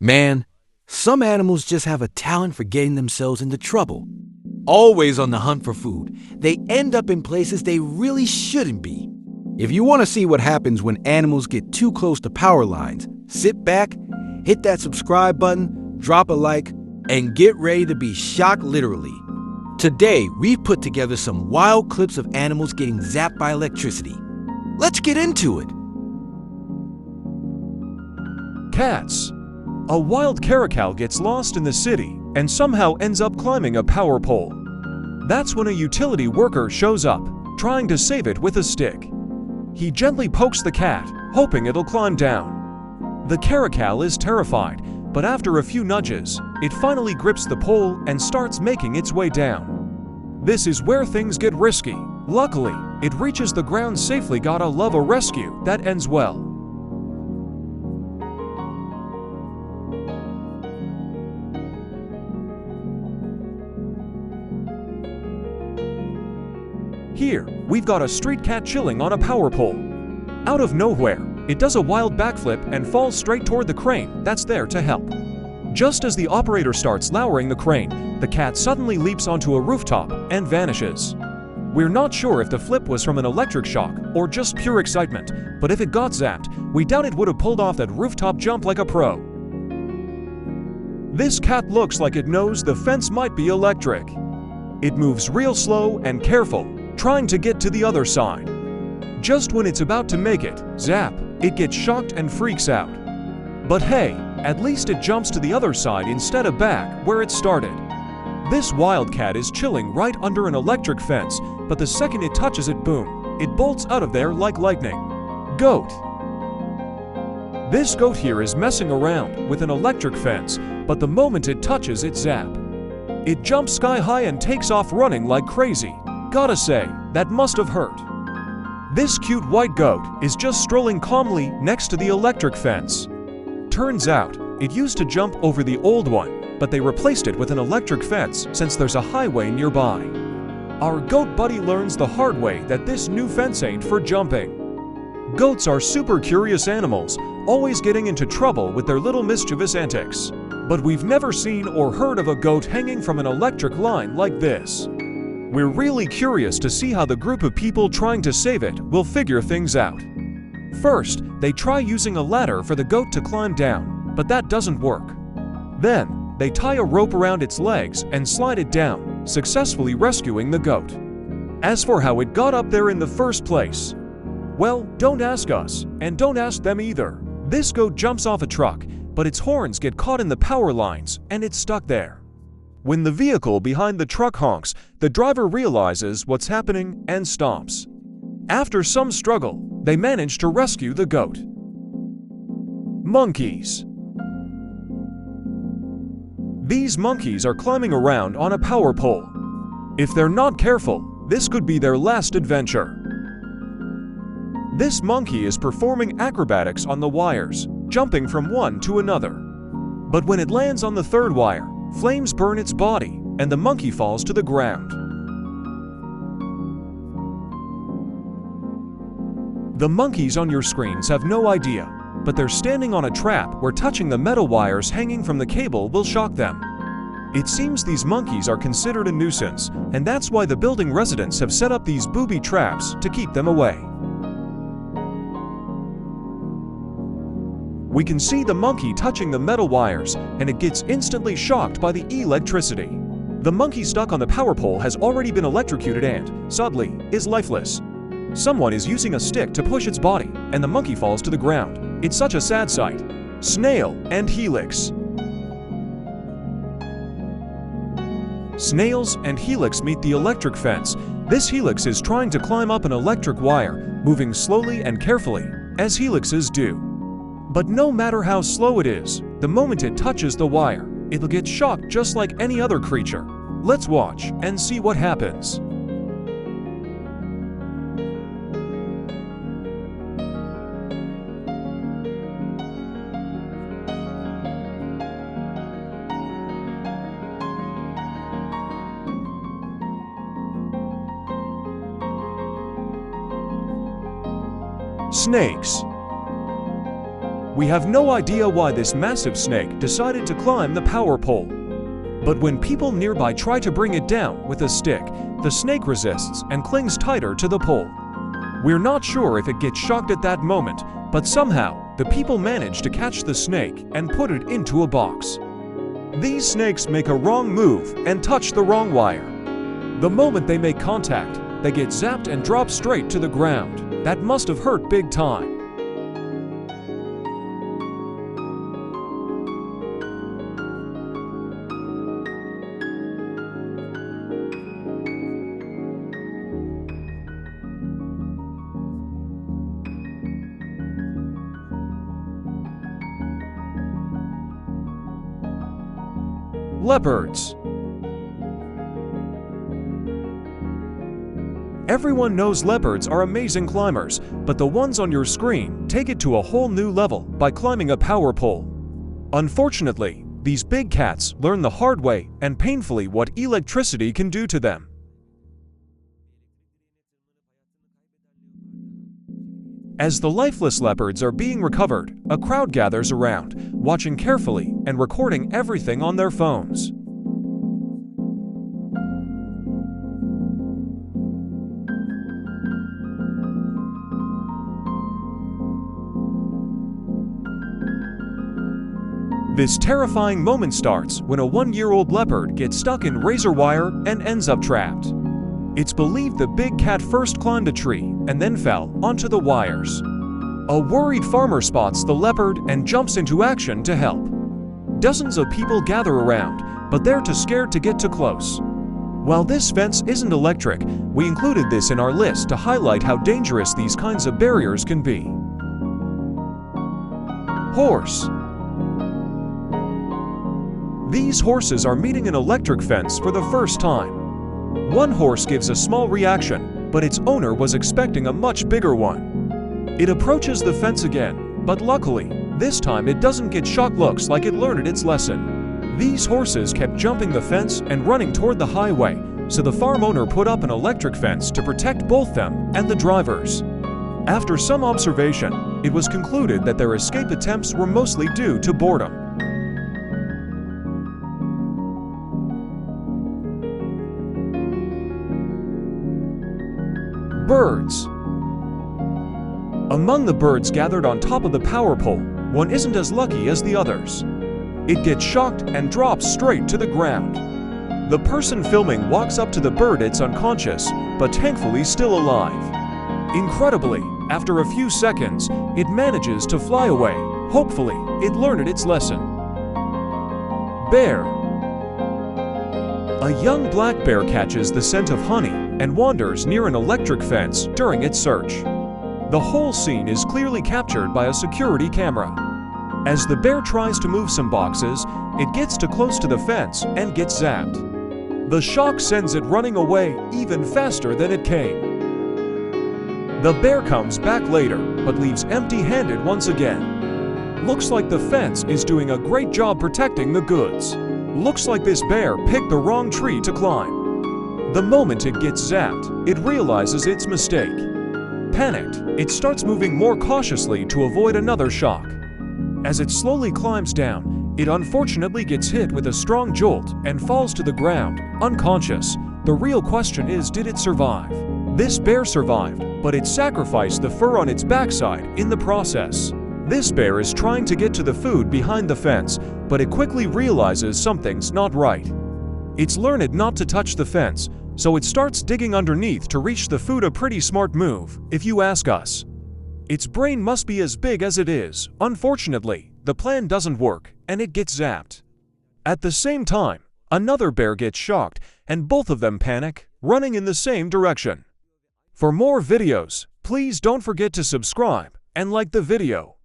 Man, some animals just have a talent for getting themselves into trouble. Always on the hunt for food, they end up in places they really shouldn't be. If you want to see what happens when animals get too close to power lines, sit back, hit that subscribe button, drop a like, and get ready to be shocked literally. Today, we've put together some wild clips of animals getting zapped by electricity. Let's get into it. Cats. A wild caracal gets lost in the city and somehow ends up climbing a power pole. That's when a utility worker shows up, trying to save it with a stick. He gently pokes the cat, hoping it'll climb down. The caracal is terrified, but after a few nudges, it finally grips the pole and starts making its way down. This is where things get risky. Luckily, it reaches the ground safely. Gotta love a rescue that ends well. Here, we've got a street cat chilling on a power pole. Out of nowhere, it does a wild backflip and falls straight toward the crane that's there to help. Just as the operator starts lowering the crane, the cat suddenly leaps onto a rooftop and vanishes. We're not sure if the flip was from an electric shock or just pure excitement, but if it got zapped, we doubt it would have pulled off that rooftop jump like a pro. This cat looks like it knows the fence might be electric. It moves real slow and careful, trying to get to the other side. Just when it's about to make it, zap, it gets shocked and freaks out. But hey, at least it jumps to the other side instead of back where it started. This wildcat is chilling right under an electric fence, but the second it touches it, boom, it bolts out of there like lightning. Goat. This goat here is messing around with an electric fence, but the moment it touches it, zap. It jumps sky high and takes off running like crazy. Gotta say, that must have hurt. This cute white goat is just strolling calmly next to the electric fence. Turns out, it used to jump over the old one, but they replaced it with an electric fence since there's a highway nearby. Our goat buddy learns the hard way that this new fence ain't for jumping. Goats are super curious animals, always getting into trouble with their little mischievous antics. But we've never seen or heard of a goat hanging from an electric line like this. We're really curious to see how the group of people trying to save it will figure things out. First, they try using a ladder for the goat to climb down, but that doesn't work. Then, they tie a rope around its legs and slide it down, successfully rescuing the goat. As for how it got up there in the first place, well, don't ask us, and don't ask them either. This goat jumps off a truck, but its horns get caught in the power lines, and it's stuck there. When the vehicle behind the truck honks, the driver realizes what's happening and stops. After some struggle, they manage to rescue the goat. Monkeys. These monkeys are climbing around on a power pole. If they're not careful, this could be their last adventure. This monkey is performing acrobatics on the wires, jumping from one to another. But when it lands on the third wire, flames burn its body, and the monkey falls to the ground. The monkeys on your screens have no idea, but they're standing on a trap where touching the metal wires hanging from the cable will shock them. It seems these monkeys are considered a nuisance, and that's why the building residents have set up these booby traps to keep them away. We can see the monkey touching the metal wires, and it gets instantly shocked by the electricity. The monkey stuck on the power pole has already been electrocuted and, sadly, is lifeless. Someone is using a stick to push its body, and the monkey falls to the ground. It's such a sad sight. Snail and helix. Snails and helix meet the electric fence. This helix is trying to climb up an electric wire, moving slowly and carefully, as helixes do. But no matter how slow it is, the moment it touches the wire, it'll get shocked just like any other creature. Let's watch and see what happens. Snakes. We have no idea why this massive snake decided to climb the power pole. But when people nearby try to bring it down with a stick, the snake resists and clings tighter to the pole. We're not sure if it gets shocked at that moment, but somehow the people manage to catch the snake and put it into a box. These snakes make a wrong move and touch the wrong wire. The moment they make contact, they get zapped and drop straight to the ground. That must have hurt big time. Leopards. Everyone knows leopards are amazing climbers, but the ones on your screen take it to a whole new level by climbing a power pole. Unfortunately, these big cats learn the hard way and painfully what electricity can do to them. As the lifeless leopards are being recovered, a crowd gathers around, watching carefully and recording everything on their phones. This terrifying moment starts when a 1-year-old leopard gets stuck in razor wire and ends up trapped. It's believed the big cat first climbed a tree and then fell onto the wires. A worried farmer spots the leopard and jumps into action to help. Dozens of people gather around, but they're too scared to get too close. While this fence isn't electric, we included this in our list to highlight how dangerous these kinds of barriers can be. Horse. These horses are meeting an electric fence for the first time. One horse gives a small reaction, but its owner was expecting a much bigger one. It approaches the fence again, but luckily, this time it doesn't get shocked. Looks like it learned its lesson. These horses kept jumping the fence and running toward the highway, so the farm owner put up an electric fence to protect both them and the drivers. After some observation, it was concluded that their escape attempts were mostly due to boredom. Birds. Among the birds gathered on top of the power pole, one isn't as lucky as the others. It gets shocked and drops straight to the ground. The person filming walks up to the bird. It's unconscious, but thankfully still alive. Incredibly, after a few seconds, it manages to fly away. Hopefully, it learned its lesson. Bear. A young black bear catches the scent of honey and wanders near an electric fence during its search. The whole scene is clearly captured by a security camera. As the bear tries to move some boxes, it gets too close to the fence and gets zapped. The shock sends it running away even faster than it came. The bear comes back later, but leaves empty-handed once again. Looks like the fence is doing a great job protecting the goods. Looks like this bear picked the wrong tree to climb. The moment it gets zapped, it realizes its mistake. Panicked, it starts moving more cautiously to avoid another shock. As it slowly climbs down, it unfortunately gets hit with a strong jolt and falls to the ground, unconscious. The real question is, did it survive? This bear survived, but it sacrificed the fur on its backside in the process. This bear is trying to get to the food behind the fence, but it quickly realizes something's not right. It's learned not to touch the fence, so it starts digging underneath to reach the food. A pretty smart move, if you ask us. Its brain must be as big as it is. Unfortunately, the plan doesn't work, and it gets zapped. At the same time, another bear gets shocked, and both of them panic, running in the same direction. For more videos, please don't forget to subscribe and like the video.